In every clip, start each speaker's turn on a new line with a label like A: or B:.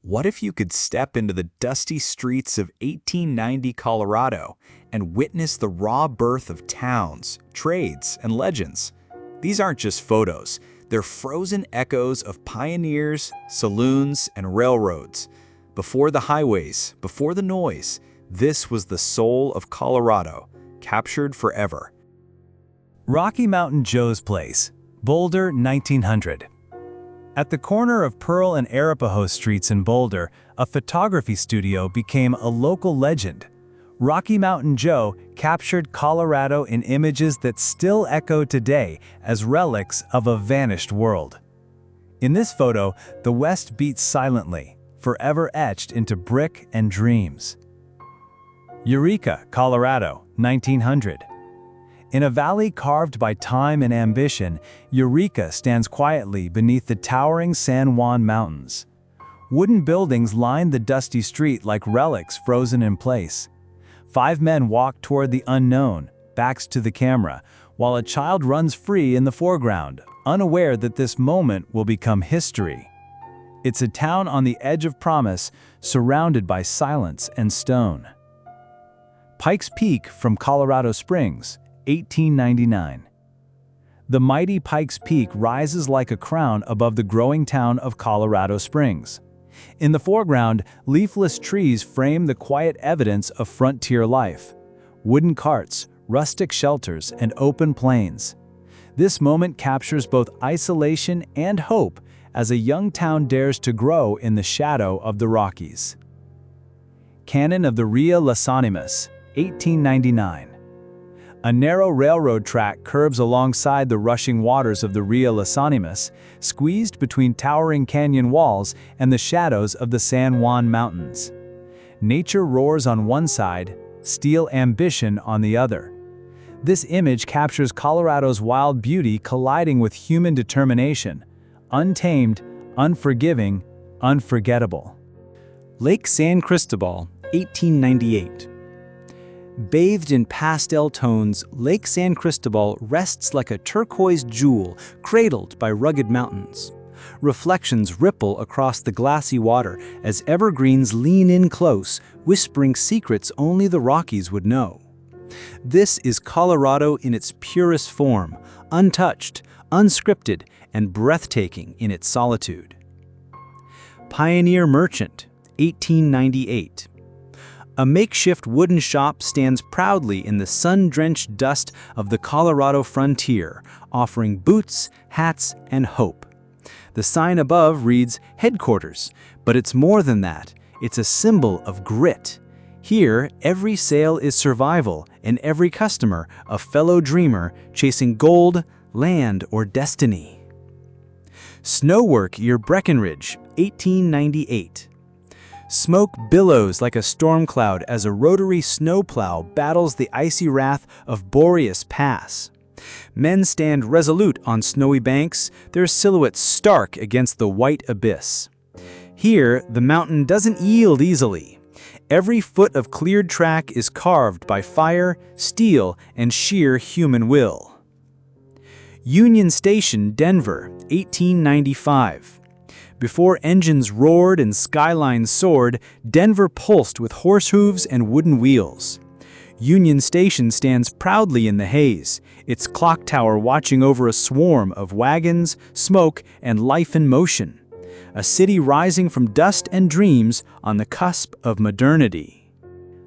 A: What if you could step into the dusty streets of 1890 Colorado and witness the raw birth of towns, trades, and legends? These aren't just photos. They're frozen echoes of pioneers, saloons, and railroads. Before the highways, before the noise, this was the soul of Colorado, captured forever.
B: Rocky Mountain Joe's Place, Boulder, 1900. At the corner of Pearl and Arapahoe Streets in Boulder, a photography studio became a local legend. Rocky Mountain Joe captured Colorado in images that still echo today as relics of a vanished world. In this photo, the West beats silently, forever etched into brick and dreams. Eureka, Colorado, 1900. In a valley carved by time and ambition, Eureka stands quietly beneath the towering San Juan Mountains. Wooden buildings line the dusty street like relics frozen in place. 5 men walk toward the unknown, backs to the camera, while a child runs free in the foreground, unaware that this moment will become history. It's a town on the edge of promise, surrounded by silence and stone. Pikes Peak from Colorado Springs, 1899. The mighty Pikes Peak rises like a crown above the growing town of Colorado Springs. In the foreground, leafless trees frame the quiet evidence of frontier life. Wooden carts, rustic shelters, and open plains. This moment captures both isolation and hope as a young town dares to grow in the shadow of the Rockies. Canyon of the Rio Las Animas, 1899. A narrow railroad track curves alongside the rushing waters of the Rio Las Animas, squeezed between towering canyon walls and the shadows of the San Juan Mountains. Nature roars on one side, steel ambition on the other. This image captures Colorado's wild beauty colliding with human determination, untamed, unforgiving, unforgettable.
C: Lake San Cristobal, 1898. Bathed in pastel tones, Lake San Cristobal rests like a turquoise jewel cradled by rugged mountains. Reflections ripple across the glassy water as evergreens lean in close, whispering secrets only the Rockies would know. This is Colorado in its purest form, untouched, unscripted, and breathtaking in its solitude. Pioneer Merchant, 1898. A makeshift wooden shop stands proudly in the sun-drenched dust of the Colorado frontier, offering boots, hats, and hope. The sign above reads Headquarters, but it's more than that. It's a symbol of grit. Here, every sale is survival, and every customer a fellow dreamer chasing gold, land, or destiny. Snowwork Year Breckenridge, 1898. Smoke billows like a storm cloud as a rotary snowplow battles the icy wrath of Boreas Pass. Men stand resolute on snowy banks, their silhouettes stark against the white abyss. Here, the mountain doesn't yield easily. Every foot of cleared track is carved by fire, steel, and sheer human will. Union Station, Denver, 1895. Before engines roared and skylines soared, Denver pulsed with horse hooves and wooden wheels. Union Station stands proudly in the haze, its clock tower watching over a swarm of wagons, smoke, and life in motion. A city rising from dust and dreams on the cusp of modernity.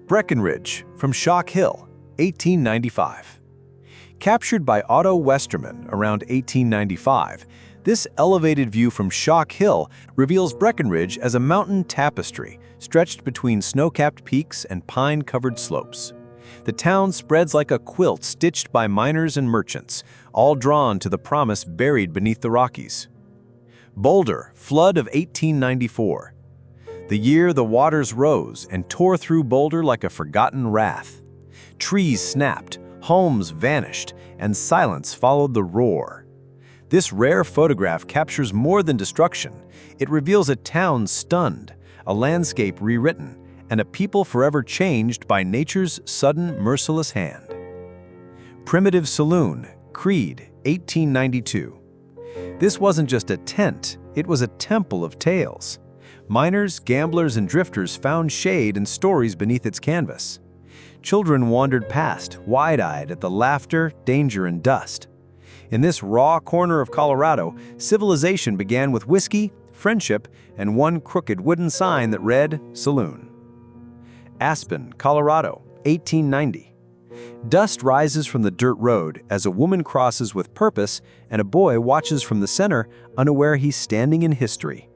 A: Breckenridge from Shock Hill, 1895. Captured by Otto Westermann around 1895, this elevated view from Shock Hill reveals Breckenridge as a mountain tapestry stretched between snow-capped peaks and pine-covered slopes. The town spreads like a quilt stitched by miners and merchants, all drawn to the promise buried beneath the Rockies. Boulder, flood of 1894. The year the waters rose and tore through Boulder like a forgotten wrath. Trees snapped, homes vanished, and silence followed the roar. This rare photograph captures more than destruction. It reveals a town stunned, a landscape rewritten, and a people forever changed by nature's sudden, merciless hand. Primitive Saloon, Creed, 1892. This wasn't just a tent, it was a temple of tales. Miners, gamblers, and drifters found shade and stories beneath its canvas. Children wandered past, wide-eyed at the laughter, danger, and dust. In this raw corner of Colorado, civilization began with whiskey, friendship, and one crooked wooden sign that read, Saloon. Aspen, Colorado, 1890. Dust rises from the dirt road as a woman crosses with purpose and a boy watches from the center, unaware he's standing in history.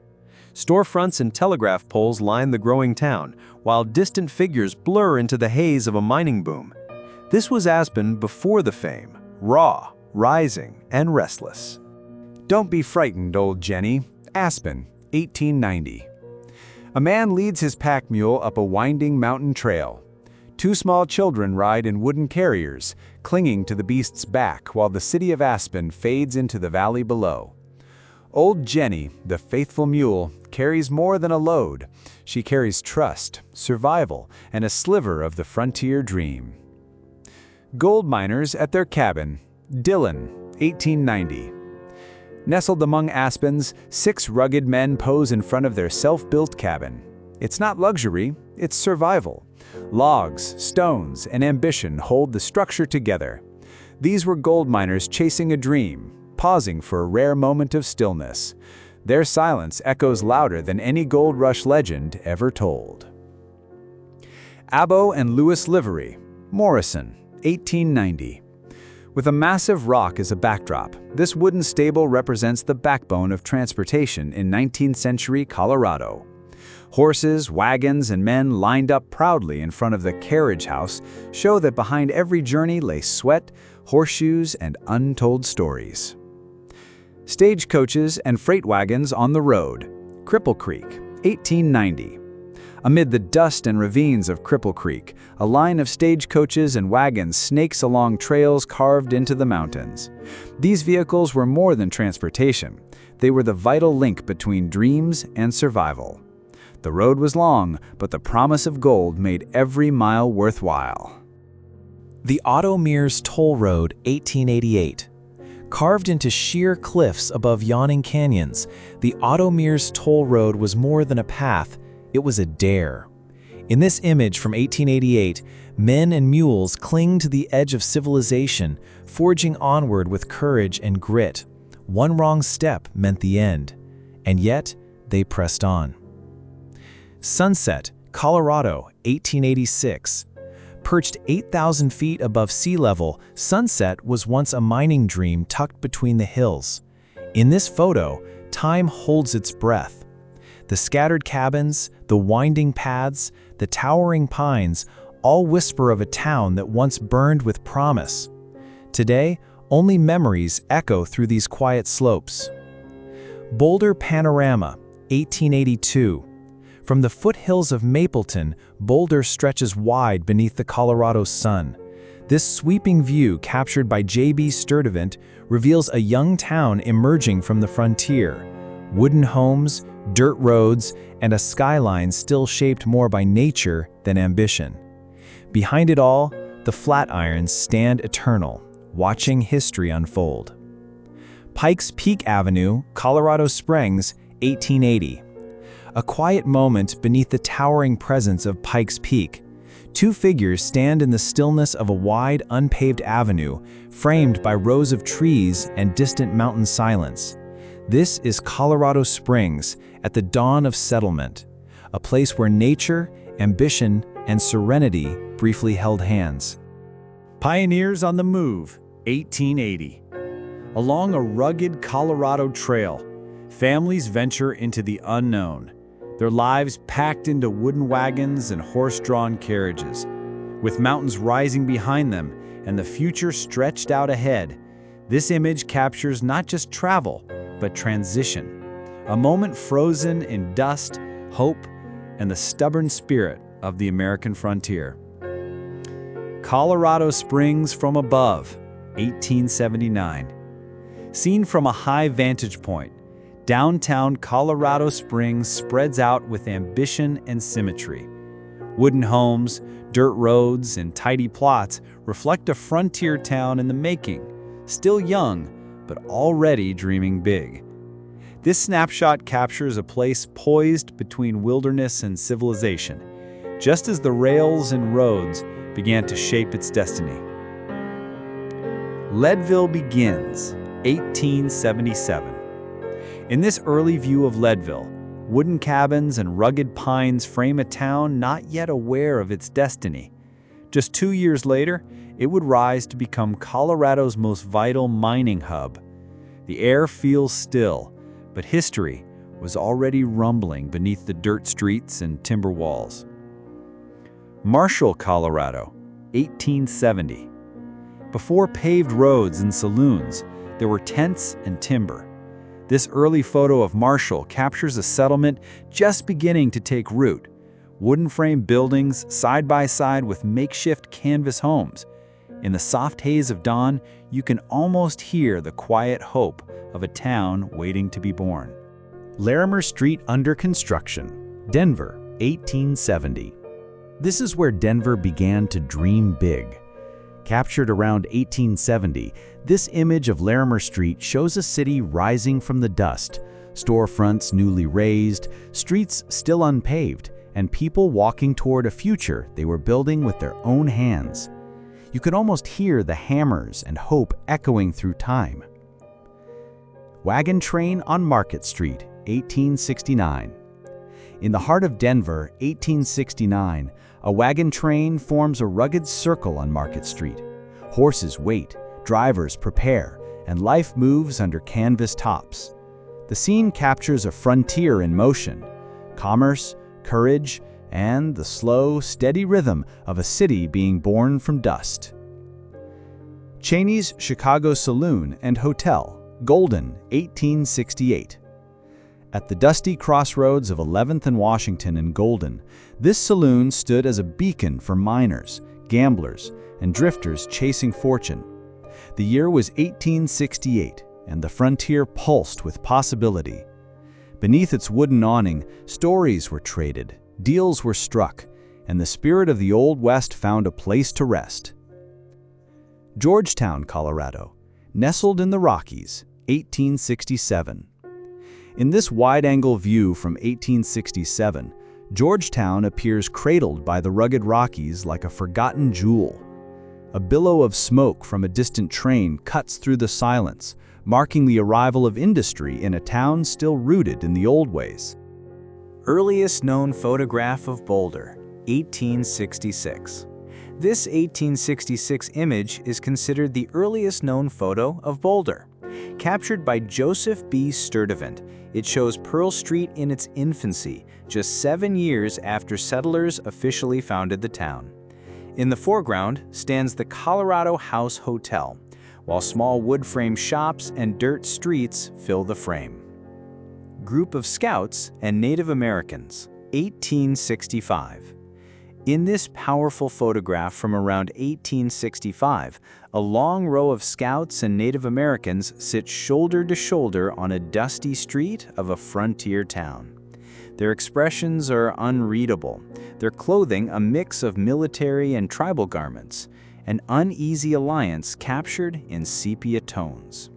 A: Storefronts and telegraph poles line the growing town, while distant figures blur into the haze of a mining boom. This was Aspen before the fame, raw, rising, and restless.
B: Don't be frightened, old Jenny. Aspen, 1890. A man leads his pack mule up a winding mountain trail. Two small children ride in wooden carriers, clinging to the beast's back while the city of Aspen fades into the valley below. Old Jenny, the faithful mule, carries more than a load. She carries trust, survival, and a sliver of the frontier dream. Gold miners at their cabin. Dillon, 1890. Nestled among aspens, 6 rugged men pose in front of their self-built cabin. It's not luxury, it's survival. Logs, stones, and ambition hold the structure together. These were gold miners chasing a dream, pausing for a rare moment of stillness. Their silence echoes louder than any gold rush legend ever told. Abo and Lewis Livery, Morrison, 1890. With a massive rock as a backdrop, this wooden stable represents the backbone of transportation in 19th century Colorado. Horses, wagons, and men lined up proudly in front of the carriage house show that behind every journey lay sweat, horseshoes, and untold stories. Stagecoaches and freight wagons on the road. Cripple Creek, 1890. Amid the dust and ravines of Cripple Creek, a line of stagecoaches and wagons snakes along trails carved into the mountains. These vehicles were more than transportation. They were the vital link between dreams and survival. The road was long, but the promise of gold made every mile worthwhile.
D: The Otto Mears Toll Road, 1888. Carved into sheer cliffs above yawning canyons, the Otto Mears Toll Road was more than a path, it was a dare. In this image from 1888, men and mules cling to the edge of civilization, forging onward with courage and grit. One wrong step meant the end, and yet they pressed on. Sunset, Colorado, 1886. Perched 8,000 feet above sea level, Sunset was once a mining dream tucked between the hills. In this photo, time holds its breath. The scattered cabins, the winding paths, the towering pines, all whisper of a town that once burned with promise. Today, only memories echo through these quiet slopes. Boulder Panorama, 1882. From the foothills of Mapleton, Boulder stretches wide beneath the Colorado sun. This sweeping view, captured by J.B. Sturtevant, reveals a young town emerging from the frontier. Wooden homes, dirt roads, and a skyline still shaped more by nature than ambition. Behind it all, the Flatirons stand eternal, watching history unfold. Pikes Peak Avenue, Colorado Springs, 1880. A quiet moment beneath the towering presence of Pikes Peak. Two figures stand in the stillness of a wide, unpaved avenue, framed by rows of trees and distant mountain silence. This is Colorado Springs, at the dawn of settlement, a place where nature, ambition, and serenity briefly held hands.
B: Pioneers on the Move, 1880. Along a rugged Colorado trail, families venture into the unknown, their lives packed into wooden wagons and horse-drawn carriages. With mountains rising behind them and the future stretched out ahead, this image captures not just travel, but transition, a moment frozen in dust, hope, and the stubborn spirit of the American frontier. Colorado Springs from above, 1879. Seen from a high vantage point, downtown Colorado Springs spreads out with ambition and symmetry.
C: Wooden homes, dirt roads, and tidy plots reflect a frontier town in the making, still young, but already dreaming big. This snapshot captures a place poised between wilderness and civilization, just as the rails and roads began to shape its destiny. Leadville begins, 1877. In this early view of Leadville, wooden cabins and rugged pines frame a town not yet aware of its destiny. Just 2 years later, it would rise to become Colorado's most vital mining hub. The air feels still, but history was already rumbling beneath the dirt streets and timber walls. Marshall, Colorado, 1870. Before paved roads and saloons, there were tents and timber. This early photo of Marshall captures a settlement just beginning to take root. Wooden frame buildings side by side with makeshift canvas homes. In the soft haze of dawn, you can almost hear the quiet hope of a town waiting to be born.
D: Larimer Street under construction, Denver, 1870. This is where Denver began to dream big. Captured around 1870, this image of Larimer Street shows a city rising from the dust, storefronts newly raised, streets still unpaved, and people walking toward a future they were building with their own hands. You could almost hear the hammers and hope echoing through time. Wagon train on Market Street, 1869. In the heart of Denver, 1869, a wagon train forms a rugged circle on Market Street. Horses wait, drivers prepare, and life moves under canvas tops. The scene captures a frontier in motion, commerce, courage, and the slow, steady rhythm of a city being born from dust. Cheney's Chicago Saloon and Hotel, Golden, 1868. At the dusty crossroads of 11th and Washington and Golden, this saloon stood as a beacon for miners, gamblers, and drifters chasing fortune. The year was 1868, and the frontier pulsed with possibility. Beneath its wooden awning, stories were traded, deals were struck, and the spirit of the Old West found a place to rest. Georgetown, Colorado, nestled in the Rockies, 1867. In this wide-angle view from 1867, Georgetown appears cradled by the rugged Rockies like a forgotten jewel. A billow of smoke from a distant train cuts through the silence, marking the arrival of industry in a town still rooted in the old ways.
B: Earliest known photograph of Boulder, 1866. This 1866 image is considered the earliest known photo of Boulder. Captured by Joseph B. Sturdivant, it shows Pearl Street in its infancy, just 7 years after settlers officially founded the town. In the foreground stands the Colorado House Hotel, while small wood frame shops and dirt streets fill the frame. Group of Scouts and Native Americans, 1865. In this powerful photograph from around 1865, a long row of Scouts and Native Americans sit shoulder to shoulder on a dusty street of a frontier town. Their expressions are unreadable, their clothing a mix of military and tribal garments, an uneasy alliance captured in sepia tones.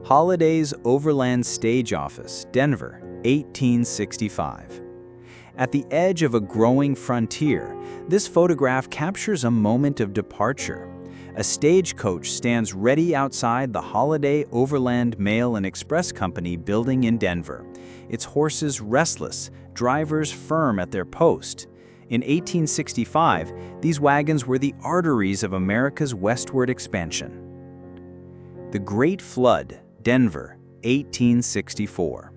B: Holliday's Overland Stage Office, Denver, 1865. At the edge of a growing frontier, this photograph captures a moment of departure. A stagecoach stands ready outside the Holiday Overland Mail and Express Company building in Denver, its horses restless, drivers firm at their post. In 1865, these wagons were the arteries of America's westward expansion. The Great Flood, Denver, 1864.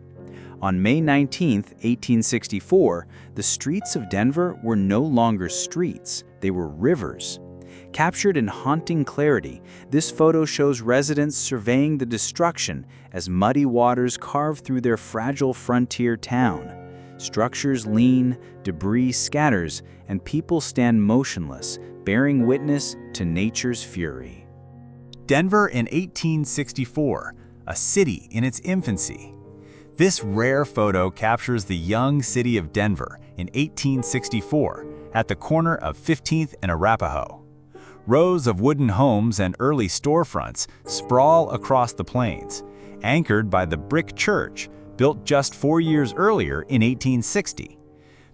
B: On May 19, 1864, the streets of Denver were no longer streets, they were rivers. Captured in haunting clarity, this photo shows residents surveying the destruction as muddy waters carve through their fragile frontier town. Structures lean, debris scatters, and people stand motionless, bearing witness to nature's fury.
A: Denver in 1864, a city in its infancy. This rare photo captures the young city of Denver in 1864,
B: at the corner of 15th and Arapahoe. Rows of wooden homes and early storefronts sprawl across the plains, anchored by the brick church built just 4 years earlier in 1860.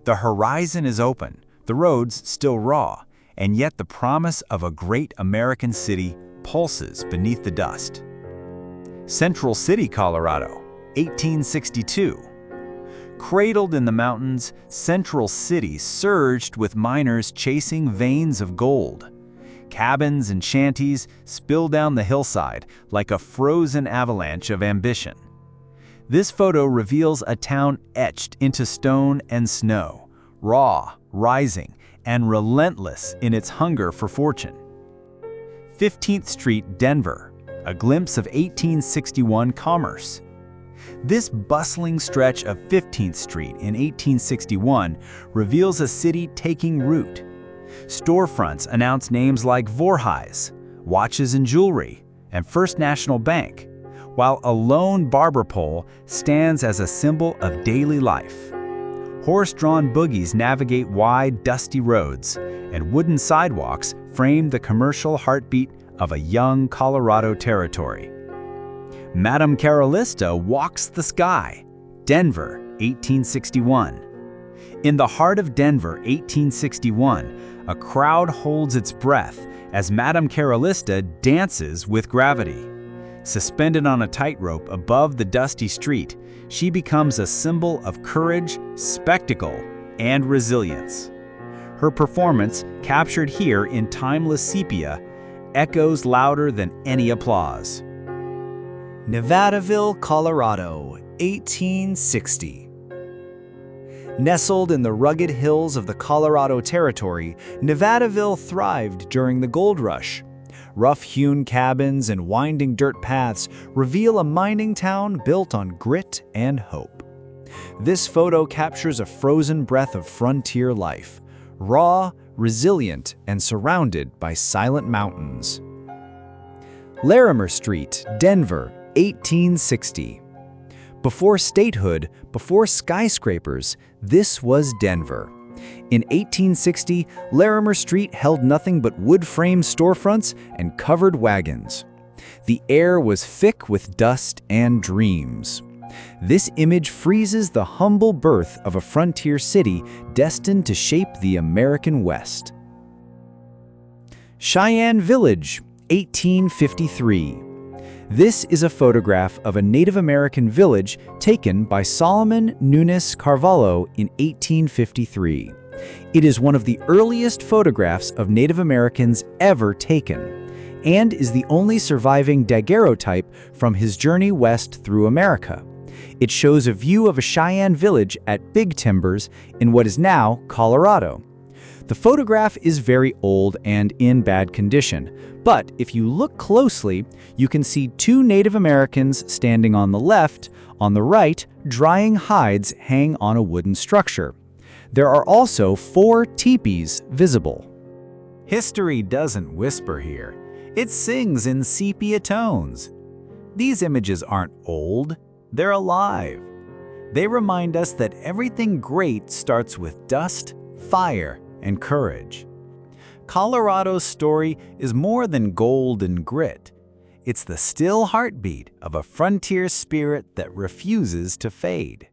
B: The horizon is open, the roads still raw, and yet the promise of a great American city pulses beneath the dust. Central City, Colorado, 1862. Cradled in the mountains, Central City surged with miners chasing veins of gold. Cabins and shanties spill down the hillside like a frozen avalanche of ambition. This photo reveals a town etched into stone and snow, raw, rising, and relentless in its hunger for fortune. 15th Street, Denver, a glimpse of 1861 commerce. This bustling stretch of 15th Street in 1861 reveals a city taking root. Storefronts announce names like Voorhees, Watches and Jewelry, and First National Bank, while a lone barber pole stands as a symbol of daily life. Horse-drawn buggies navigate wide, dusty roads, and wooden sidewalks frame the commercial heartbeat of a young Colorado territory. Madame Carolista walks the sky, Denver, 1861. In the heart of Denver, 1861, a crowd holds its breath as Madame Carolista dances with gravity. Suspended on a tightrope above the dusty street, she becomes a symbol of courage, spectacle, and resilience. Her performance, captured here in timeless sepia, echoes louder than any applause.
C: Nevadaville, Colorado, 1860. Nestled in the rugged hills of the Colorado Territory, Nevadaville thrived during the gold rush. Rough-hewn cabins and winding dirt paths reveal a mining town built on grit and hope. This photo captures a frozen breath of frontier life, raw, resilient, and surrounded by silent mountains. Larimer Street, Denver, 1860. Before statehood, before skyscrapers, this was Denver. In 1860, Larimer Street held nothing but wood-frame storefronts and covered wagons. The air was thick with dust and dreams. This image freezes the humble birth of a frontier city destined to shape the American West. Cheyenne Village, 1853. This is a photograph of a Native American village taken by Solomon Nunes Carvalho in 1853. It is one of the earliest photographs of Native Americans ever taken, and is the only surviving daguerreotype from his journey west through America. It shows a view of a Cheyenne village at Big Timbers in what is now Colorado. The photograph is very old and in bad condition, but if you look closely, you can see two Native Americans standing on the left. On the right, drying hides hang on a wooden structure. There are also 4 teepees visible.
B: History doesn't whisper here. It sings in sepia tones. These images aren't old, they're alive. They remind us that everything great starts with dust, fire, and courage. Colorado's story is more than gold and grit. It's the still heartbeat of a frontier spirit that refuses to fade.